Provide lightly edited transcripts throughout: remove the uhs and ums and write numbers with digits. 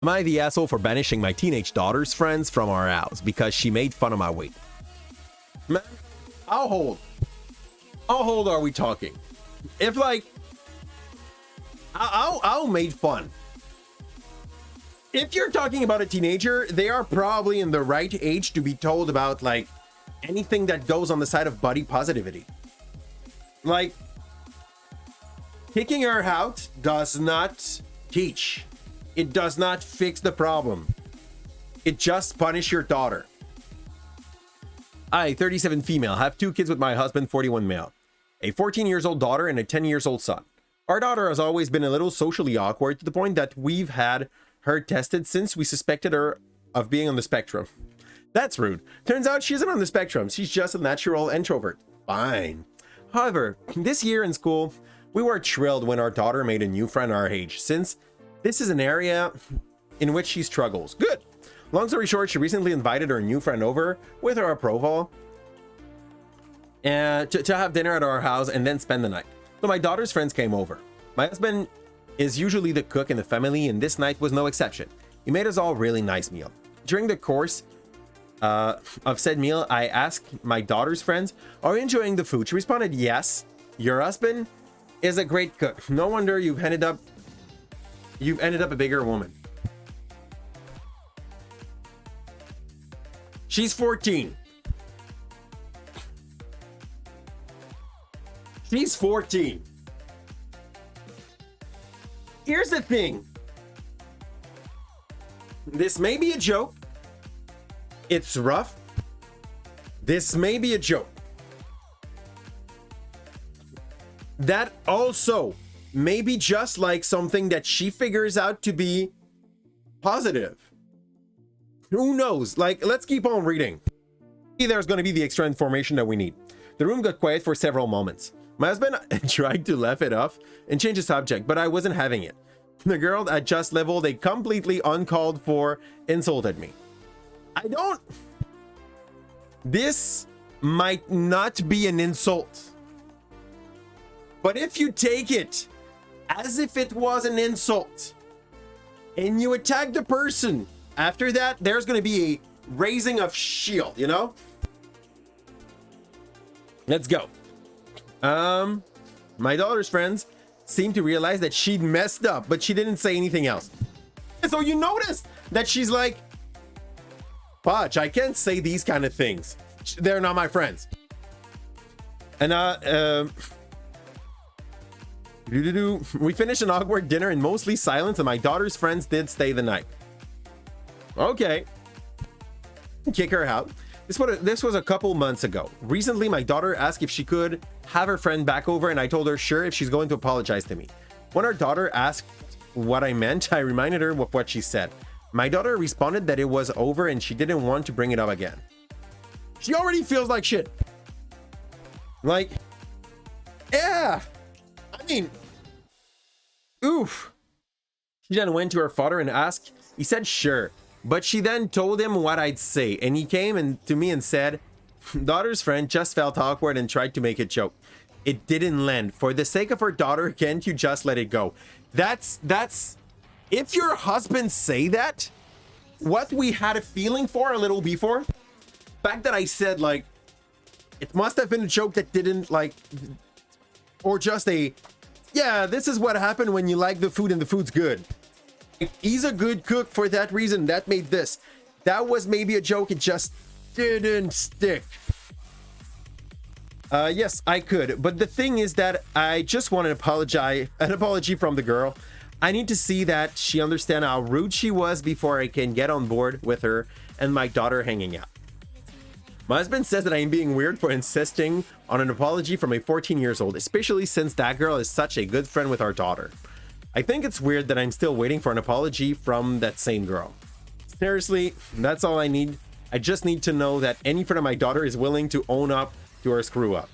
Am I the asshole for banishing my teenage daughter's friends from our house because she made fun of my weight? Man, how old are we talking? If like, I'll made fun. If you're talking about a teenager, they are probably in the right age to be told about like anything that goes on the side of body positivity. Like, kicking her out does not teach. It does not fix the problem. It just punish your daughter. I, 37 female, have 2 kids with my husband, 41 male. A 14 years old daughter and a 10 years old son. Our daughter has always been a little socially awkward to the point that we've had her tested since we suspected her of being on the spectrum. That's rude. Turns out she isn't on the spectrum. She's just a natural introvert. Fine. However, this year in school, we were thrilled when our daughter made a new friend our age, since this is an area in which she struggles. Good. Long story short, she recently invited her new friend over with her approval and to have dinner at our house and then spend the night. So my daughter's friends came over. My husband is usually the cook in the family, and this night was no exception. He made us all really nice meal. During the course of said meal, I asked my daughter's friends, "Are you enjoying the food?" She responded, "Yes. Your husband is a great cook. No wonder you've ended up a bigger woman." She's 14. She's 14. Here's the thing. This may be a joke. It's rough. This may be a joke. That also may be just like something that she figures out to be positive. Who knows? Like, let's keep on reading. There's going to be the extra information that we need. The room got quiet for several moments. My husband tried to laugh it off and change the subject, but I wasn't having it. The girl had just leveled a completely uncalled for insult at me. This might not be an insult. But if you take it as if it was an insult and you attack the person, after that, there's going to be a raising of shield, you know? Let's go. My daughter's friends seemed to realize that she'd messed up, but she didn't say anything else. So you notice that she's like, "Fudge, I can't say these kind of things. They're not my friends." And we finished an awkward dinner in mostly silence, and my daughter's friends did stay the night. Okay. Kick her out. This was a couple months ago. Recently, my daughter asked if she could have her friend back over, and I told her sure if she's going to apologize to me. When our daughter asked what I meant, I reminded her of what she said. My daughter responded that it was over and she didn't want to bring it up again. She already feels like shit. Like, yeah. I mean, oof. She then went to her father and asked. He said sure. But she then told him what I'd say, and he came to me and said, "Daughter's friend just felt awkward and tried to make a joke. It didn't land. For the sake of her daughter, can't you just let it go?" That's if your husband say that, what we had a feeling for a little before, the fact that I said like, it must have been a joke that didn't like, or just a, yeah, this is what happened when you like the food and the food's good. He's a good cook for that reason. That made this. That was maybe a joke. It just didn't stick. Yes, I could. But the thing is that I just want an apology from the girl. I need to see that she understands how rude she was before I can get on board with her and my daughter hanging out. My husband says that I am being weird for insisting on an apology from a 14 years old, especially since that girl is such a good friend with our daughter. I think it's weird that I'm still waiting for an apology from that same girl. Seriously, that's all I need. I just need to know that any friend of my daughter is willing to own up to her screw up.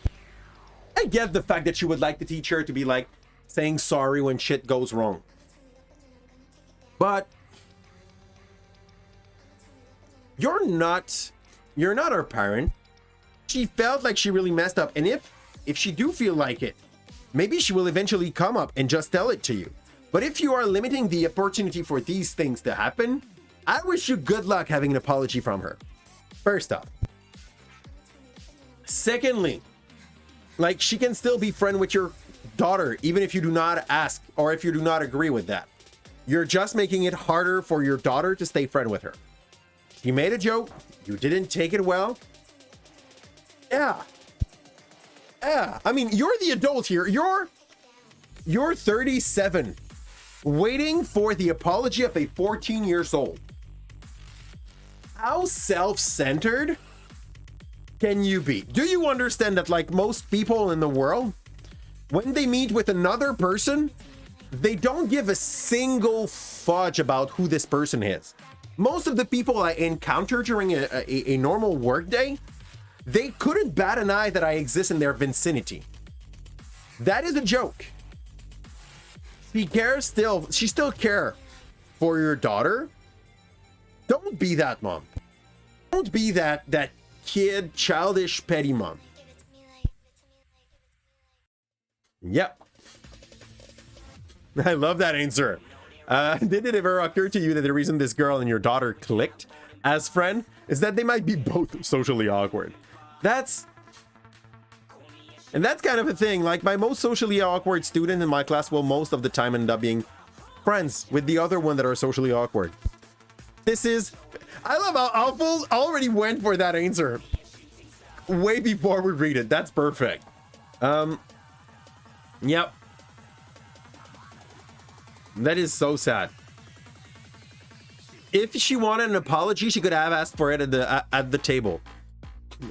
I get the fact that you would like the teacher to be like saying sorry when shit goes wrong. But you're not her parent. She felt like she really messed up. And if she do feel like it, maybe she will eventually come up and just tell it to you. But if you are limiting the opportunity for these things to happen, I wish you good luck having an apology from her. First off. Secondly, like, she can still be friend with your daughter, even if you do not ask or if you do not agree with that. You're just making it harder for your daughter to stay friend with her. You made a joke. You didn't take it well. Yeah. I mean, you're the adult here. You're 37, waiting for the apology of a 14 years old. How self-centered can you be? Do you understand that, like most people in the world, when they meet with another person, they don't give a single fudge about who this person is? Most of the people I encounter during a normal workday, they couldn't bat an eye that I exist in their vicinity. That is a joke. She still cares for your daughter. Don't be that mom. Don't be that kid, childish, petty mom. Yep. I love that answer. Did it ever occur to you that the reason this girl and your daughter clicked as friend is that they might be both socially awkward? That's kind of a thing. Like, my most socially awkward student in my class will most of the time end up being friends with the other one that are socially awkward. I love how Alphonse already went for that answer way before we read it. That's perfect. Yep. That is so sad. If she wanted an apology, she could have asked for it at the table.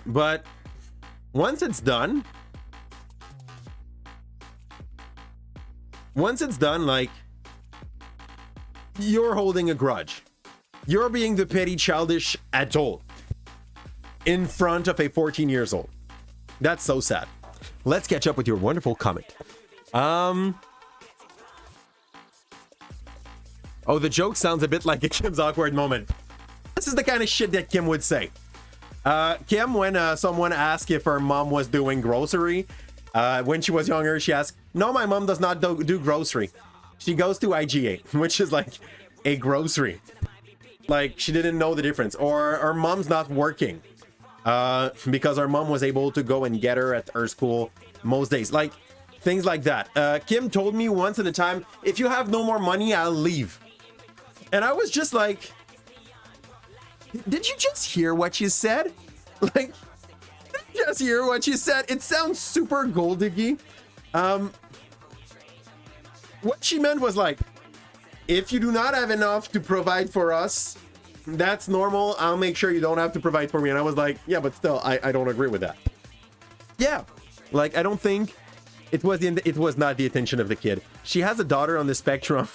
But once it's done, like, you're holding a grudge. You're being the petty, childish adult in front of a 14 years old. That's so sad. Let's catch up with your wonderful comment. Oh, the joke sounds a bit like a Kim's awkward moment. This is the kind of shit that Kim would say. Kim, when someone asked if her mom was doing grocery, when she was younger, she asked, "No, my mom does not do grocery. She goes to IGA," which is like a grocery. Like, she didn't know the difference. Or her mom's not working because her mom was able to go and get her at her school most days. Like, things like that. Kim told me once at a time, "If you have no more money, I'll leave." And I was just like, did you just hear what you said? Like, did you just hear what you said? It sounds super gold diggy. What she meant was like, if you do not have enough to provide for us, that's normal. I'll make sure you don't have to provide for me. And I was like, yeah, but still, I don't agree with that. Yeah, like, I don't think it was not the attention of the kid. She has a daughter on the spectrum,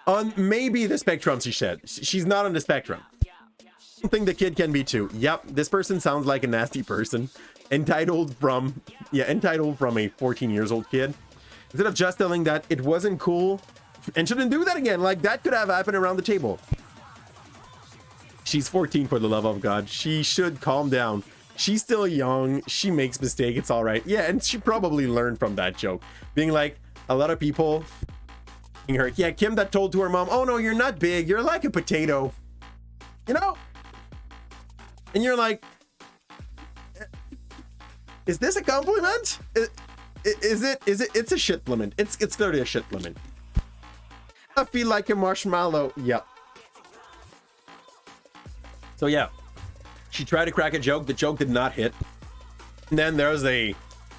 on maybe the spectrum. She said she's not on the spectrum. I don't think the kid can be too. Yep, this person sounds like a nasty person, entitled from a 14 years old kid. Instead of just telling that it wasn't cool and shouldn't do that again, like, that could have happened around the table. She's 14, for the love of God. She should calm down. She's still young. She makes mistakes. It's all right. Yeah, and she probably learned from that joke. Being like, a lot of people her. Yeah, Kim that told to her mom, "Oh no, you're not big. You're like a potato." You know? And you're like, is this a compliment? Is it? It's a shit limit. It's clearly a shit limit. I feel like a marshmallow. Yep. So yeah, she tried to crack a joke. The joke did not hit. And then there's a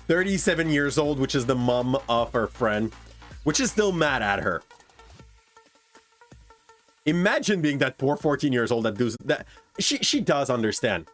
37 years old, which is the mom of her friend, which is still mad at her. Imagine being that poor 14 years old that she does understand.